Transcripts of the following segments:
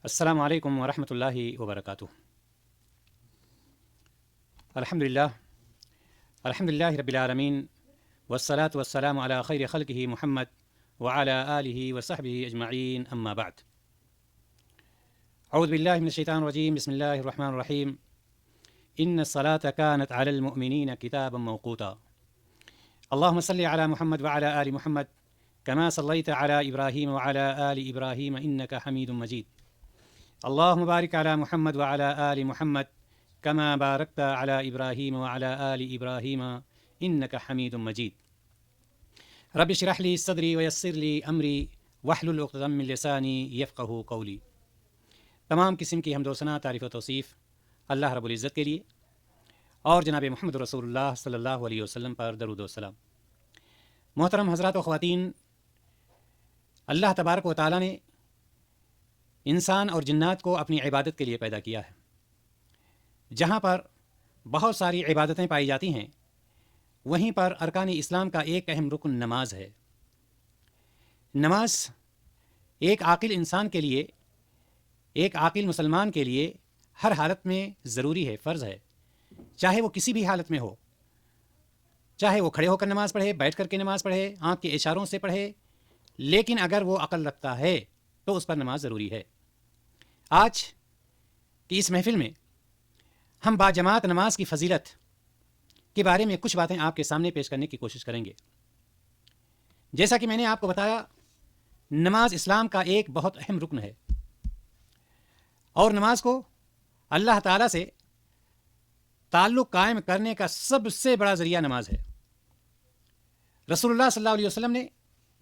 السلام علیکم ورحمۃ اللہ وبرکاتہ۔ الحمدللہ رب العالمین والصلاة والسلام علی خیر خلقہ محمد وعلی آلہ وصحبہ اجمعین، اما بعد۔ اعوذ باللہ من الشیطان الرجیم، بسم اللہ الرحمن الرحیم۔ ان الصلاة كانت علی المؤمنین کتابا موقوتا۔ اللہم صل علی محمد وعلی آل محمد کما صلیت علی ابراہیم وعلی آل ابراہیم انک حمید مجید۔ اللہم بارک علی محمد وعلی آل محمد کما بارکت علی ابراہیم وعلی آل ابراہیم انک حمید مجید۔ رب اشرح لی صدری ویسر لی امری واحلل عقدۃ من لسانی یفقہوا قولی۔ تمام قسم کی حمد و ثنا، تعریف و توصیف اللہ رب العزت کے لیے، اور جناب محمد رسول اللہ صلی اللہ علیہ وسلم پر درود و سلام۔ محترم حضرات و خواتین، اللہ تبارک و تعالیٰ نے انسان اور جنات کو اپنی عبادت کے لیے پیدا کیا ہے۔ جہاں پر بہت ساری عبادتیں پائی جاتی ہیں، وہیں پر ارکان اسلام کا ایک اہم رکن نماز ہے۔ نماز ایک عاقل انسان کے لیے، ایک عاقل مسلمان کے لیے ہر حالت میں ضروری ہے، فرض ہے، چاہے وہ کسی بھی حالت میں ہو، چاہے وہ کھڑے ہو کر نماز پڑھے، بیٹھ کر کے نماز پڑھے، آنکھ کے اشاروں سے پڑھے، لیکن اگر وہ عقل رکھتا ہے تو اس پر نماز ضروری ہے۔ آج کی اس محفل میں ہم باجماعت نماز کی فضیلت کے بارے میں کچھ باتیں آپ کے سامنے پیش کرنے کی کوشش کریں گے۔ جیسا کہ میں نے آپ کو بتایا، نماز اسلام کا ایک بہت اہم رکن ہے، اور نماز کو اللہ تعالیٰ سے تعلق قائم کرنے کا سب سے بڑا ذریعہ نماز ہے۔ رسول اللہ صلی اللہ علیہ وسلم نے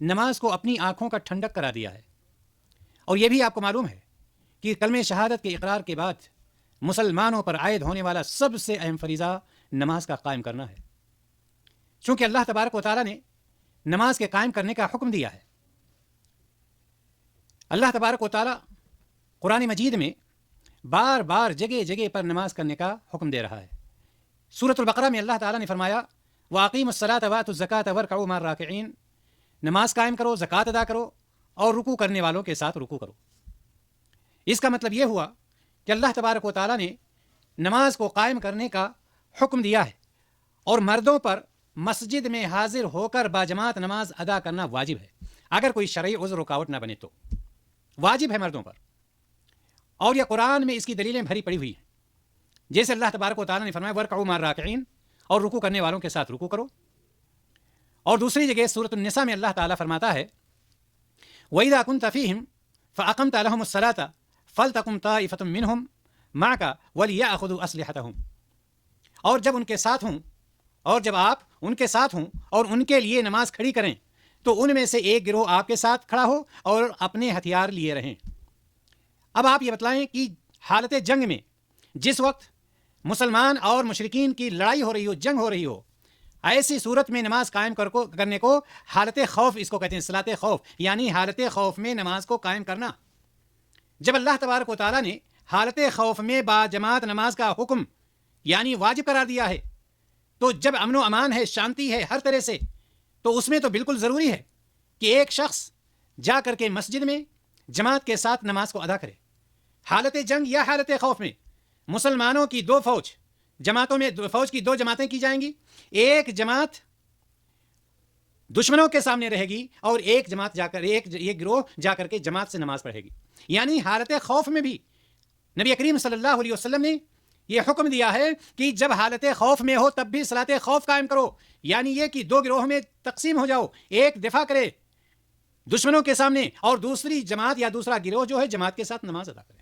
نماز کو اپنی آنکھوں کا ٹھنڈک قرار دیا ہے، اور یہ بھی آپ کو معلوم ہے کہ کلمہ شہادت کے اقرار کے بعد مسلمانوں پر عائد ہونے والا سب سے اہم فریضہ نماز کا قائم کرنا ہے، چونکہ اللہ تبارک و تعالیٰ نے نماز کے قائم کرنے کا حکم دیا ہے۔ اللہ تبارک و تعالیٰ قرآن مجید میں بار بار جگہ جگہ پر نماز کرنے کا حکم دے رہا ہے۔ سورۃ البقرہ میں اللہ تعالیٰ نے فرمایا، وَأَقِیمُوا الصَّلَاةَ وَآتُوا الزَّکَاةَ وَارْکَعُوا مَعَ الرَّاکِعِینَ، نماز قائم کرو، زکوٰۃ ادا کرو، اور رکوع کرنے والوں کے ساتھ رکوع کرو۔ اس کا مطلب یہ ہوا کہ اللہ تبارک و تعالیٰ نے نماز کو قائم کرنے کا حکم دیا ہے، اور مردوں پر مسجد میں حاضر ہو کر باجماعت نماز ادا کرنا واجب ہے، اگر کوئی شرعی عذر رکاوٹ نہ بنے تو واجب ہے مردوں پر۔ اور یہ قرآن میں اس کی دلیلیں بھری پڑی ہوئی ہیں، جیسے اللہ تبارک و تعالیٰ نے فرمایا، وَارْکَعُوا مَعَ الرَّاکِعِینَ، اور رکوع کرنے والوں کے ساتھ رکوع کرو۔ اور دوسری جگہ سورۃ النساء میں اللہ تعالیٰ فرماتا ہے، وَإِذَا كُنْتَ فِيهِمْ فَأَقَمْتَ لَهُمُ الصَّلَاةَ فَلْتَقُمْ طَائِفَةٌ مِّنْهُمْ مَعَكَ وَلْيَأْخُذُوا أَسْلِحَتَهُمْ، اور جب ان کے ساتھ ہوں، اور جب آپ ان کے ساتھ ہوں اور ان کے لیے نماز کھڑی کریں، تو ان میں سے ایک گروہ آپ کے ساتھ کھڑا ہو اور اپنے ہتھیار لیے رہیں۔ اب آپ یہ بتلائیں کہ حالت جنگ میں جس وقت مسلمان اور مشرکین کی لڑائی ہو رہی ہو، جنگ ہو رہی ہو، ایسی صورت میں نماز قائم کرنے کو حالت خوف اس کو کہتے ہیں، صلاۃ خوف، یعنی حالت خوف میں نماز کو قائم کرنا۔ جب اللہ تبارک و تعالیٰ نے حالت خوف میں باجماعت نماز کا حکم یعنی واجب قرار دیا ہے، تو جب امن و امان ہے، شانتی ہے ہر طرح سے، تو اس میں تو بالکل ضروری ہے کہ ایک شخص جا کر کے مسجد میں جماعت کے ساتھ نماز کو ادا کرے۔ حالت جنگ یا حالت خوف میں مسلمانوں کی دو جماعتوں میں فوج کی دو جماعتیں کی جائیں گی، ایک جماعت دشمنوں کے سامنے رہے گی، اور ایک جماعت ایک گروہ جا کر کے جماعت سے نماز پڑھے گی۔ یعنی حالت خوف میں بھی نبی کریم صلی اللہ علیہ وسلم نے یہ حکم دیا ہے کہ جب حالت خوف میں ہو تب بھی صلاۃ خوف قائم کرو، یعنی یہ کہ دو گروہ میں تقسیم ہو جاؤ، ایک دفاع کرے دشمنوں کے سامنے، اور دوسری جماعت یا دوسرا گروہ جو ہے جماعت کے ساتھ نماز ادا کرے۔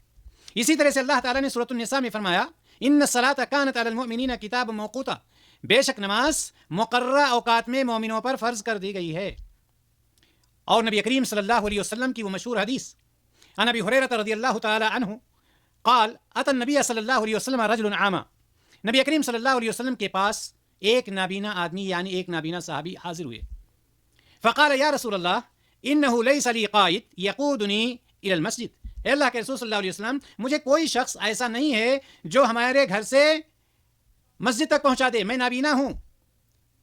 اسی طرح سے اللہ تعالیٰ نے سورۃ النساء میں فرمایا، ان الصلاۃ کانت علی المؤمنین کتابا موقوتا، بے شک نماز مقررہ اوقات میں مومنوں پر فرض کر دی گئی ہے۔ اور نبی کریم صلی اللہ علیہ وسلم کی وہ مشہور حدیث، عن ابی ہریرہ رضی اللہ تعالی عنہ قال اتى النبی صلی اللہ علیہ وسلم رجل اعمى، نبی کریم صلی اللہ علیہ وسلم کے پاس ایک نابینا آدمی یعنی ایک نابینا صحابی حاضر ہوئے۔ فقال یا رسول اللہ انه ليس لي قائد يقودني الى المسجد، اے اللہ کے رسول صلی اللہ علیہ وسلم، مجھے کوئی شخص ایسا نہیں ہے جو ہمارے گھر سے مسجد تک پہنچا دے، میں نابینا ہوں،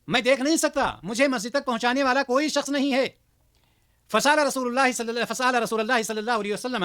میں دیکھ نہیں سکتا، مجھے مسجد تک پہنچانے والا کوئی شخص نہیں ہے۔ فسال رسول اللہ صلی اللہ علیہ وسلم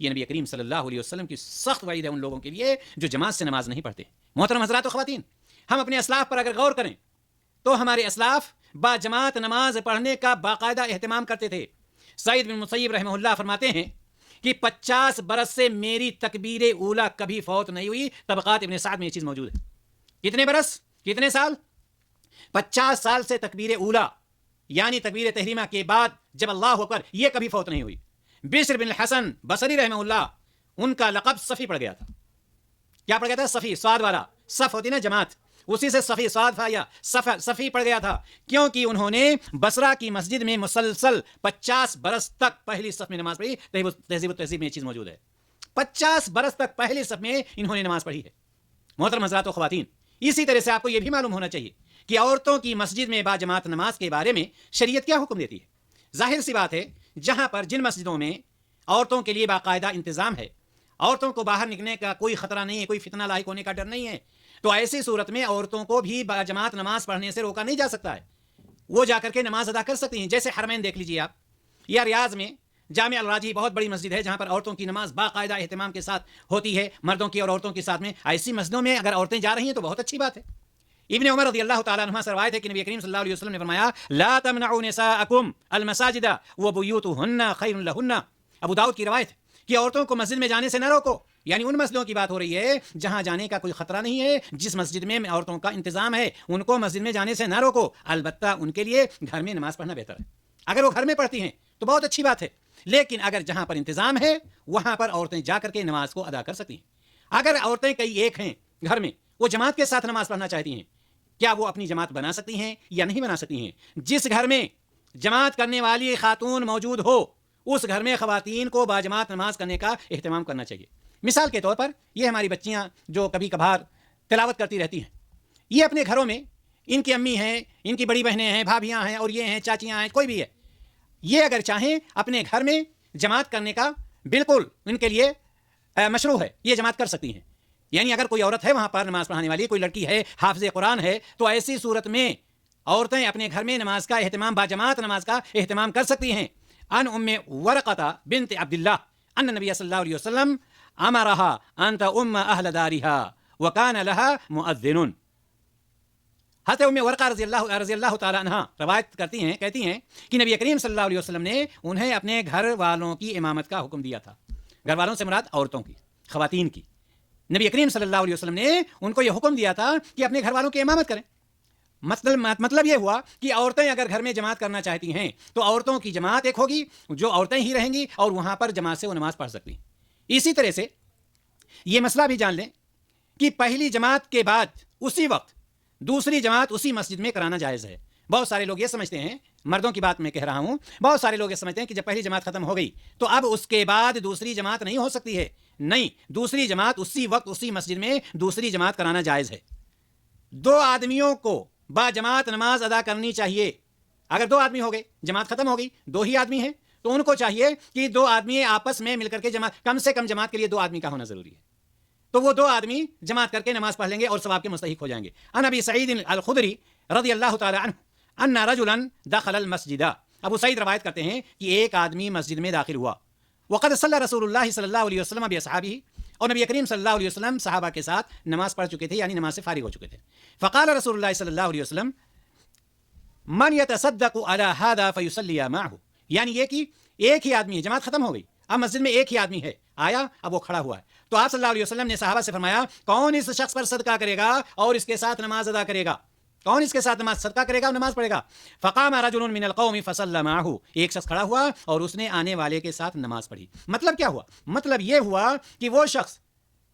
یہ نبی کریم صلی اللہ علیہ وسلم کی سخت وعید ہے ان لوگوں کے لیے جو جماعت سے نماز نہیں پڑھتے. محترم حضرات و خواتین، ہم اپنے اسلاف پر اگر غور کریں تو ہمارے اسلاف با جماعت نماز پڑھنے کا باقاعدہ اہتمام کرتے تھے. سعید بن مسیب رحمہ اللہ فرماتے ہیں کہ 50 برس سے میری تکبیر اولا کبھی فوت نہیں ہوئی. طبقات ابن سعد میں یہ چیز موجود ہے. کتنے برس، کتنے سال؟ 50 سال سے تکبیر اولا یعنی تکبیر تحریمہ کے بعد جب اللہ اکبر، یہ کبھی فوت نہیں ہوئی. بشر بن الحسن بصری رحمہ اللہ، ان کا لقب صفی پڑ گیا تھا. کیا پڑ گیا تھا؟ صفی، سواد والا. صف ہوتی نا جماعت، اسی سے صفی سواد تھا یا صفی پڑ گیا تھا، کیونکہ انہوں نے بصرہ کی مسجد میں مسلسل 50 برس تک پہلی صف میں نماز پڑھی. تہذیب و تہذیب میں یہ چیز موجود ہے. 50 برس تک پہلی صف میں انہوں نے نماز پڑھی ہے. محترم حضرات و خواتین، اسی طرح سے آپ کو یہ بھی معلوم ہونا چاہیے کہ عورتوں کی مسجد میں باجماعت نماز کے بارے میں شریعت کیا حکم دیتی ہے. ظاہر سی بات ہے، جہاں پر جن مسجدوں میں عورتوں کے لیے باقاعدہ انتظام ہے، عورتوں کو باہر نکلنے کا کوئی خطرہ نہیں ہے، کوئی فتنہ لاحق ہونے کا ڈر نہیں ہے، تو ایسی صورت میں عورتوں کو بھی باجماعت نماز پڑھنے سے روکا نہیں جا سکتا ہے. وہ جا کر کے نماز ادا کر سکتی ہیں. جیسے حرمین دیکھ لیجیے آپ، یا ریاض میں جامع الراجی بہت بڑی مسجد ہے جہاں پر عورتوں کی نماز باقاعدہ اہتمام کے ساتھ ہوتی ہے، مردوں کی اور عورتوں کے ساتھ میں. ایسی مسجدوں میں اگر عورتیں جا رہی ہیں تو بہت اچھی بات ہے. ابن عمر رضی اللہ تعالیٰ عنہ سے روایت ہے کہ نبی کریم صلی اللہ علیہ وسلم نے فرمایا لا تمنعوا نساءکم المساجد وبیوتہن خیر لہن. ابو داؤد کی روایت ہے کہ عورتوں کو مسجد میں جانے سے نہ روکو، یعنی ان مسجدوں کی بات ہو رہی ہے جہاں جانے کا کوئی خطرہ نہیں ہے، جس مسجد میں عورتوں کا انتظام ہے ان کو مسجد میں جانے سے نہ روکو. البتہ ان کے لیے گھر میں نماز پڑھنا بہتر ہے. اگر وہ گھر میں پڑھتی ہیں تو بہت اچھی بات ہے، لیکن اگر جہاں پر انتظام ہے وہاں پر عورتیں جا کر کے نماز کو ادا کر سکتی ہیں. اگر عورتیں کئی ایک ہیں گھر میں، وہ جماعت کے ساتھ نماز پڑھنا چاہتی ہیں، کیا وہ اپنی جماعت بنا سکتی ہیں یا نہیں بنا سکتی ہیں؟ جس گھر میں جماعت کرنے والی خاتون موجود ہو اس گھر میں خواتین کو باجماعت نماز کرنے کا اہتمام کرنا چاہیے. مثال کے طور پر یہ ہماری بچیاں جو کبھی کبھار تلاوت کرتی رہتی ہیں، یہ اپنے گھروں میں ان کی امی ہیں، ان کی بڑی بہنیں ہیں، بھابھیاں ہیں، اور یہ ہیں چاچیاں ہیں، کوئی بھی ہے، یہ اگر چاہیں اپنے گھر میں جماعت کرنے کا بالکل ان کے لیے مشروع ہے، یہ جماعت کر سکتی ہیں. یعنی اگر کوئی عورت ہے وہاں پر نماز پڑھانے والی، کوئی لڑکی ہے حافظ قرآن ہے، تو ایسی صورت میں عورتیں اپنے گھر میں نماز کا اہتمام باجماعت نماز کا اہتمام کر سکتی ہیں. ان ام ورقہ بنت عبد اللہ ان نبی صلی اللہ علیہ وسلم امرها ان تؤم اهل دارها وكان لها مؤذن. حضرت ام ورقہ رضی اللہ تعالی عنہ روایت کرتی ہیں، کہتی ہیں کہ نبی کریم صلی اللہ علیہ وسلم نے انہیں اپنے گھر والوں کی امامت کا حکم دیا تھا. گھر والوں سے مراد عورتوں کی، خواتین کی. نبی کریم صلی اللہ علیہ وسلم نے ان کو یہ حکم دیا تھا کہ اپنے گھر والوں کی امامت کریں. مطلب یہ ہوا کہ عورتیں اگر گھر میں جماعت کرنا چاہتی ہیں تو عورتوں کی جماعت ایک ہوگی جو عورتیں ہی رہیں گی اور وہاں پر جماعت سے وہ نماز پڑھ سکتی ہیں. اسی طرح سے یہ مسئلہ بھی جان لیں کہ پہلی جماعت کے بعد اسی وقت دوسری جماعت اسی مسجد میں کرانا جائز ہے. بہت سارے لوگ یہ سمجھتے ہیں، مردوں کی بات میں کہہ رہا ہوں، بہت سارے لوگ یہ سمجھتے ہیں کہ جب پہلی جماعت ختم ہو گئی تو اب اس کے بعد دوسری جماعت نہیں ہو سکتی ہے. نہیں، دوسری جماعت اسی وقت اسی مسجد میں دوسری جماعت کرانا جائز ہے. 2 آدمیوں کو با جماعت نماز ادا کرنی چاہیے. اگر 2 آدمی ہو گئے، جماعت ختم ہو گئی، 2 ہی آدمی ہیں تو ان کو چاہیے کہ 2 آدمی آپس میں مل کر کے جماعت، کم سے کم جماعت کے لیے 2 آدمی کا ہونا ضروری ہے. تو وہ 2 آدمی جماعت کر کے نماز پڑھ لیں گے اور ثواب کے مستحق ہو جائیں گے. ان ابی سعید الخدری رضی اللہ تعالی عنہ ان رجلا دخل المسجد. ابو سعید روایت کرتے ہیں کہ ایک آدمی مسجد میں داخل ہوا. وقد صلی رسول اللہ صلی اللہ علیہ وسلم باصحابہ، اور نبی کریم صلی اللہ علیہ وسلم صحابہ کے ساتھ نماز پڑھ چکے تھے، یعنی نماز سے فارغ ہو چکے تھے. فقال رسول اللہ صلی اللہ علیہ وسلم من يتصدق على هذا فيصلي معه. یعنی یہ کہ ایک ہی آدمی ہے، جماعت ختم ہو گئی، اب مسجد میں ایک ہی آدمی ہے، آیا اب وہ کھڑا ہوا ہے. تو آپ صلی اللہ علیہ وسلم نے صحابہ سے فرمایا کون اس شخص پر صدقہ کرے گا اور اس کے ساتھ نماز ادا کرے گا؟ کون اس کے ساتھ نماز صدقہ کرے گا اور نماز پڑھے گا؟ فقام رجل من القوم فصلى معه. ایک شخص کھڑا ہوا اور اس نے آنے والے کے ساتھ نماز پڑھی. مطلب کیا ہوا؟ مطلب یہ ہوا کہ وہ شخص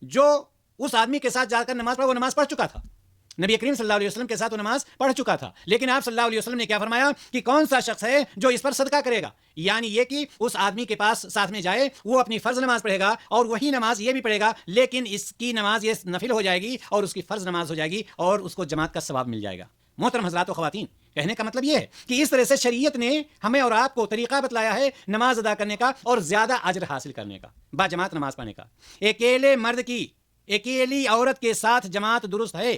جو اس آدمی کے ساتھ جا کر نماز پڑھا وہ نماز پڑھ چکا تھا، نبی کریم صلی اللہ علیہ وسلم کے ساتھ وہ نماز پڑھ چکا تھا، لیکن آپ صلی اللہ علیہ وسلم نے کیا فرمایا کہ کون سا شخص ہے جو اس پر صدقہ کرے گا؟ یعنی یہ کہ اس آدمی کے پاس ساتھ میں جائے، وہ اپنی فرض نماز پڑھے گا اور وہی نماز یہ بھی پڑھے گا، لیکن اس کی نماز یہ نفل ہو جائے گی اور اس کی فرض نماز ہو جائے گی اور اس کو جماعت کا ثواب مل جائے گا. محترم حضرات و خواتین، کہنے کا مطلب یہ ہے کہ اس طرح سے شریعت نے ہمیں اور آپ کو طریقہ بتلایا ہے نماز ادا کرنے کا اور زیادہ اجر حاصل کرنے کا، با جماعت نماز پڑھنے کا. اکیلے مرد کی اکیلی عورت کے ساتھ جماعت درست ہے.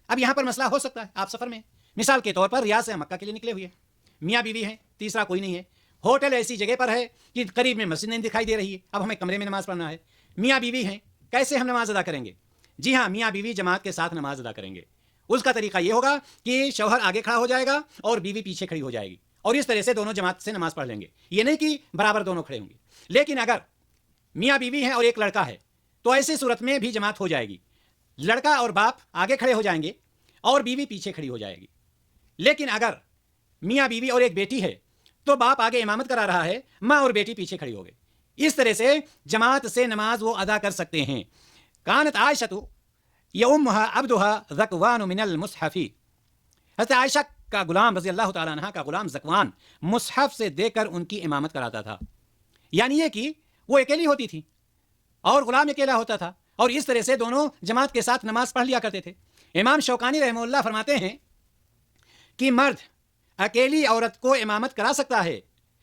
اب یہاں پر مسئلہ ہو سکتا ہے، آپ سفر میں مثال کے طور پر ریاض سے مکہ کے لیے نکلے ہوئے، میاں بیوی ہیں، تیسرا کوئی نہیں ہے، ہوٹل ایسی جگہ پر ہے کہ قریب میں مسجد نہیں دکھائی دے رہی ہے، اب ہمیں کمرے میں نماز پڑھنا ہے، میاں بیوی ہیں، کیسے ہم نماز ادا کریں گے؟ جی ہاں، میاں بیوی جماعت کے ساتھ نماز ادا کریں گے۔ اس کا طریقہ یہ ہوگا کہ شوہر آگے کھڑا ہو جائے گا اور بیوی پیچھے کھڑی ہو جائے گی، اور اس طرح سے دونوں جماعت سے نماز پڑھ لیں گے۔ یہ نہیں کہ برابر دونوں کھڑے ہوں گے، لیکن اگر میاں بیوی ہیں اور ایک لڑکا ہے تو ایسی صورت میں بھی جماعت ہو جائے گی، لڑکا اور باپ آگے کھڑے ہو جائیں گے اور بیوی پیچھے کھڑی ہو جائے گی۔ لیکن اگر میاں بیوی اور ایک بیٹی ہے تو باپ آگے امامت کرا رہا ہے، ماں اور بیٹی پیچھے کھڑی ہو گئی۔ اس طرح سے جماعت سے نماز وہ ادا کر سکتے ہیں۔ کانت عائشہ یؤمھا عبدھا ذکوان من المصحف، حضرت عائشہ کا غلام رضی اللہ تعالیٰ عنہ کا غلام ذکوان مصحف سے دے کر ان کی امامت کراتا تھا، یعنی یہ کہ وہ اکیلی ہوتی تھی اور غلام اکیلا ہوتا تھا، اور اس طرح سے دونوں جماعت کے ساتھ نماز پڑھ لیا کرتے تھے۔ امام شوکانی رحمہ اللہ فرماتے ہیں کہ مرد اکیلی عورت کو امامت کرا سکتا ہے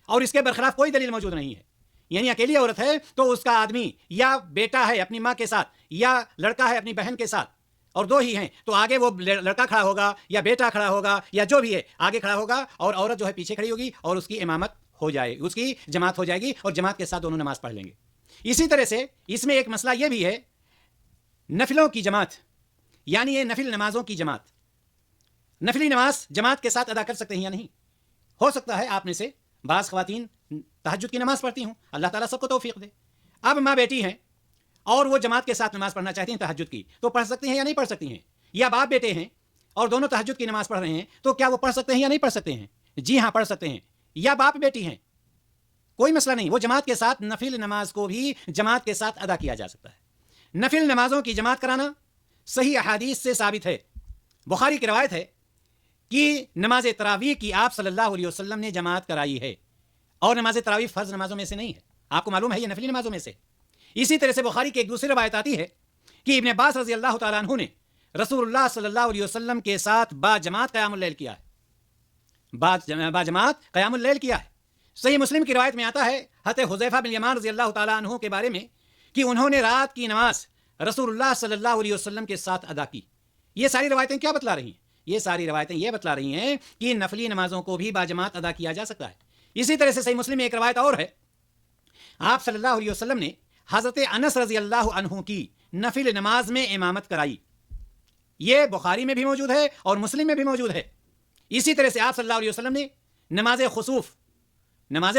اور اس کے برخلاف کوئی دلیل موجود نہیں ہے، یعنی اکیلی عورت ہے تو اس کا آدمی یا بیٹا ہے اپنی ماں کے ساتھ یا لڑکا ہے اپنی بہن کے ساتھ، اور دو ہی ہیں تو آگے وہ لڑکا کھڑا ہوگا یا بیٹا کھڑا ہوگا یا جو بھی ہے آگے کھڑا ہوگا، اور عورت جو ہے پیچھے کھڑی ہوگی اور اس کی امامت ہو جائے گی، اس کی جماعت ہو جائے گی اور جماعت کے ساتھ دونوں نماز پڑھ لیں گے۔ اسی طرح سے اس میں ایک مسئلہ یہ بھی ہے، نفلوں کی جماعت، یعنی یہ نفل نمازوں کی جماعت، نفلی نماز جماعت کے ساتھ ادا کر سکتے ہیں یا نہیں؟ ہو سکتا ہے آپ میں سے بعض خواتین تہجد کی نماز پڑھتی ہوں، اللہ تعالیٰ سب کو توفیق دے۔ اب ماں بیٹی ہیں اور وہ جماعت کے ساتھ نماز پڑھنا چاہتی ہیں تہجد کی، تو پڑھ سکتی ہیں یا نہیں پڑھ سکتی ہیں؟ یا باپ بیٹے ہیں اور دونوں تہجد کی نماز پڑھ رہے ہیں، تو کیا وہ پڑھ سکتے ہیں یا نہیں پڑھ سکتے ہیں؟ جی ہاں، پڑھ سکتے ہیں۔ یا باپ بیٹی ہیں، کوئی مسئلہ نہیں، وہ جماعت کے ساتھ نفل نماز کو بھی جماعت کے ساتھ ادا کیا جا سکتا ہے۔ نفل نمازوں کی جماعت کرانا صحیح احادیث سے ثابت ہے۔ بخاری کی روایت ہے کہ نماز تراویح کی آپ صلی اللہ علیہ وسلم نے جماعت کرائی ہے، اور نماز تراویح فرض نمازوں میں سے نہیں ہے، آپ کو معلوم ہے یہ نفلی نمازوں میں سے۔ اسی طرح سے بخاری کی ایک دوسری روایت آتی ہے کہ ابن عباس رضی اللہ تعالیٰ عنہ نے رسول اللہ صلی اللہ علیہ وسلم کے ساتھ با جماعت قیام اللیل کیا ہے، با جماعت قیام اللیل کیا ہے۔ صحیح مسلم کی روایت میں آتا ہے حضرت حذیفہ بن یمان رضی اللہ تعالیٰ عنہ کے بارے میں کہ انہوں نے رات کی نماز رسول اللہ صلی اللہ علیہ وسلم کے ساتھ ادا کی۔ یہ ساری روایتیں کیا بتلا رہی ہیں؟ یہ ساری روایتیں یہ بتلا رہی ہیں کہ نفلی نمازوں کو بھی باجماعت ادا کیا جا سکتا ہے۔ اسی طرح سے صحیح مسلم میں ایک روایت اور ہے، آپ صلی اللہ علیہ وسلم نے حضرت انس رضی اللہ عنہ کی نفل نماز میں امامت کرائی۔ یہ بخاری میں بھی موجود ہے اور مسلم میں بھی موجود ہے۔ اسی طرح سے آپ صلی اللہ علیہ وسلم نے نماز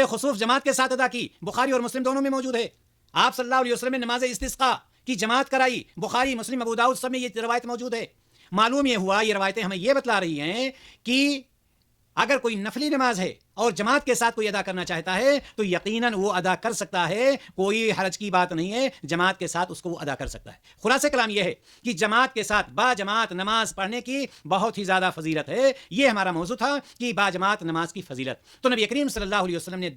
خسوف جماعت کے ساتھ ادا کی، بخاری اور مسلم دونوں میں موجود ہے۔ آپ صلی اللہ علیہ وسلم نے نماز استسقاء کی جماعت کرائی، بخاری مسلم ابو داؤد سب میں یہ روایت موجود ہے۔ معلوم یہ ہوا، یہ روایتیں ہمیں یہ بتلا رہی ہیں کہ اگر کوئی نفلی نماز ہے اور جماعت کے ساتھ کوئی ادا کرنا چاہتا ہے تو یقیناً وہ ادا کر سکتا ہے، کوئی حرج کی بات نہیں ہے، جماعت کے ساتھ اس کو وہ ادا کر سکتا ہے۔ خلاصہ کلام یہ ہے کہ جماعت کے ساتھ با جماعت نماز پڑھنے کی بہت ہی زیادہ فضیلت ہے۔ یہ ہمارا موضوع تھا کہ با جماعت نماز کی فضیلت۔ تو نبی کریم صلی اللہ علیہ وسلم نے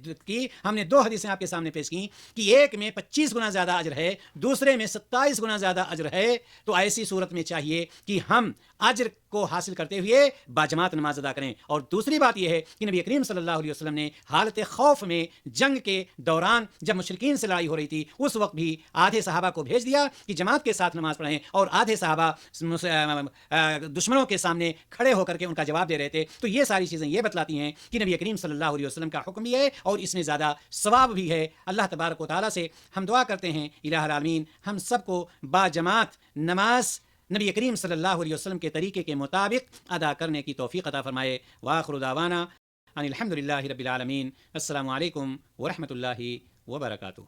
ہم نے 2 حدیثیں آپ کے سامنے پیش کی کہ ایک میں 25 گنا زیادہ اجر ہے، دوسرے میں 27 گنا زیادہ اجر ہے۔ تو ایسی صورت میں چاہیے کہ ہم اجر کو حاصل کرتے ہوئے با جماعت نماز ادا کریں۔ اور دوسری بات یہ ہے کہ نبی کریم صلی اللہ علیہ وسلم نے حالت خوف میں جنگ کے دوران جب مشرکین سے لڑائی ہو رہی تھی اس وقت بھی آدھے صحابہ کو بھیج دیا کہ جماعت کے ساتھ نماز پڑھیں، اور آدھے صحابہ دشمنوں کے سامنے کھڑے ہو کر کے ان کا جواب دے رہے تھے۔ تو یہ ساری چیزیں یہ بتلاتی ہیں کہ نبی کریم صلی اللہ علیہ وسلم کا حکم بھی ہے اور اس میں زیادہ ثواب بھی ہے۔ اللہ تبارک و تعالیٰ سے ہم دعا کرتے ہیں الہ العالمین ہم سب کو با جماعت نماز نبی کریم صلی اللہ علیہ وسلم کے طریقے کے مطابق ادا کرنے کی توفیق عطا فرمائے۔ وآخر دعوانا ان الحمد للہ رب العالمین۔ السلام علیکم ورحمۃ اللہ وبرکاتہ۔